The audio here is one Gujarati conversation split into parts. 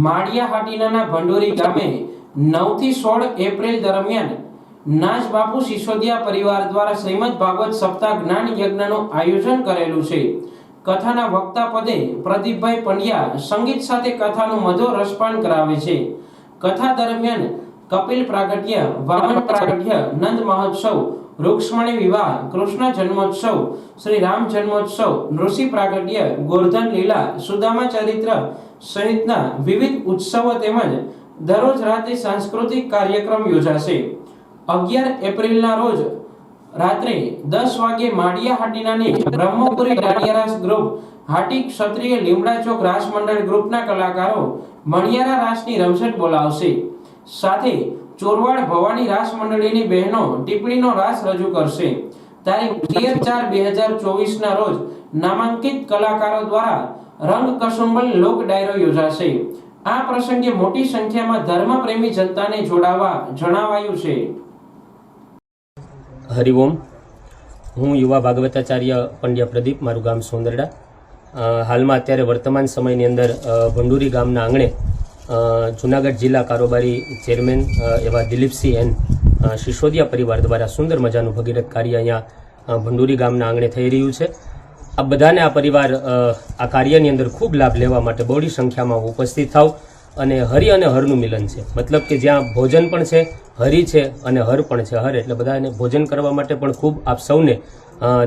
માળિયા હાટીનાના ભંડોરી ગામે 9 થી 16 એપ્રિલ દરમિયાન નાજ બાપુ સિસોદિયા પરિવાર દ્વારા શ્રીમદ ભાગવત સપ્તાહ જ્ઞાન યજ્ઞનું આયોજન કરેલું છે। કથાના વક્તા પદે પ્રદીપભાઈ પંડ્યા સંગીત સાથે કથાનું મધુર રસપાન કરાવે છે। કથા દરમિયાન કપિલ પ્રાગટ્ય, વામન પ્રાગટ્ય, નંદ મહોત્સવ, રૂક્ષ્મણી વિવાહ, કૃષ્ણ જન્મોત્સવ, શ્રી રામ જન્મોત્સવ, નૃષિ પ્રાગટ્ય, ગોર્ધન લીલા, સુદામા ચરિત્ર સહિતના વિવિધ ઉત્સવો તેમજ દરરોજ રાત્રે સાંસ્કૃતિક કાર્યક્રમ યોજાશે। 11 એપ્રિલના રોજ રાત્રે 10 વાગે માળિયા હાટીનાની બ્રહ્મપુરી દાંડિયા ગ્રુપ, હાટી ક્ષત્રિય લીમડા ચોક રાસ મંડળ ગ્રુપના કલાકારો મણિયારા રાસની રમઝટ બોલાવશે। સાથે ચોરવાડ ભવાની રાસ મંડળીની બહેનો ટીપણીનો રાસ રજૂ કરશે। તારીખ 13/4/2024 ના રોજ નામાંકિત કલાકારો દ્વારા રંગ કસુંબલ લોક ડાયરો યોજાશે। આ પ્રસંગે મોટી સંખ્યામાં ધર્મપ્રેમી જનતાને જોડાવા જણાવાયું છે। હરિઓમ, હું યુવા ભાગવતાચાર્ય પંડ્યા પ્રદીપ, મારું ગામ સોંદરડા। હાલમાં અત્યારે વર્તમાન સમયની અંદર ભંડોરી ગામના આંગણે જુનાગઢ જિલ્લા કારોબારી ચેરમેન એવા દિલીપસિંહ એન સિસોદિયા પરિવાર દ્વારા સુંદર મજાનું ભગીરથ કાર્ય અહીંયા ભંડોરી ગામના આંગણે થઈ રહ્યું છે। આ બધાને આ પરિવાર આ કાર્યની અંદર ખૂબ લાભ લેવા માટે બહોળી સંખ્યામાં ઉપસ્થિત થાવ અને હરિ અને હરનું મિલન છે। મતલબ કે જ્યાં ભોજન પણ છે, હરિ છે અને હર પણ છે। હર એટલે બધાને ભોજન કરવા માટે પણ ખૂબ આપ સૌને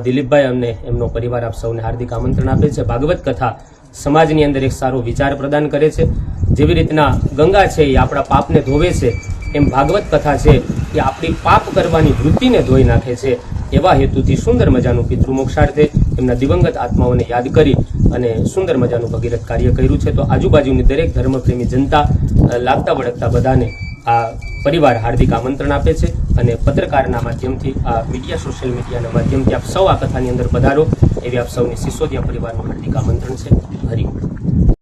દિલીપભાઈ અને એમનો પરિવાર આપ સૌને હાર્દિક આમંત્રણ આપે છે। ભાગવત કથા સમાજની અંદર એક સારો વિચાર પ્રદાન કરે છે। જેવી રીતના ગંગા છે એ આપણા પાપને ધોવે છે, એમ ભાગવત કથા છે એ આપણી પાપ કરવાની વૃત્તિને ધોઈ નાખે છે। એવા હેતુથી સુંદર મજાનું પિતૃમોક્ષાર્થે એમના દિવંગત આત્માઓને યાદ કરી અને સુંદર મજાનું ભગીરથ કાર્ય કર્યું છે। તો આજુબાજુની દરેક ધર્મપ્રેમી જનતા, લાગતા વળગતા બધાને આ પરિવાર હાર્દિક આમંત્રણ આપે છે અને પત્રકારના માધ્યમથી, આ મીડિયા, સોશિયલ મીડિયાના માધ્યમથી આપ સૌ આ કથાની અંદર પધારો એવી આપ સૌની સિસોદિયા પરિવારનું હાર્દિક આમંત્રણ છે। હરિ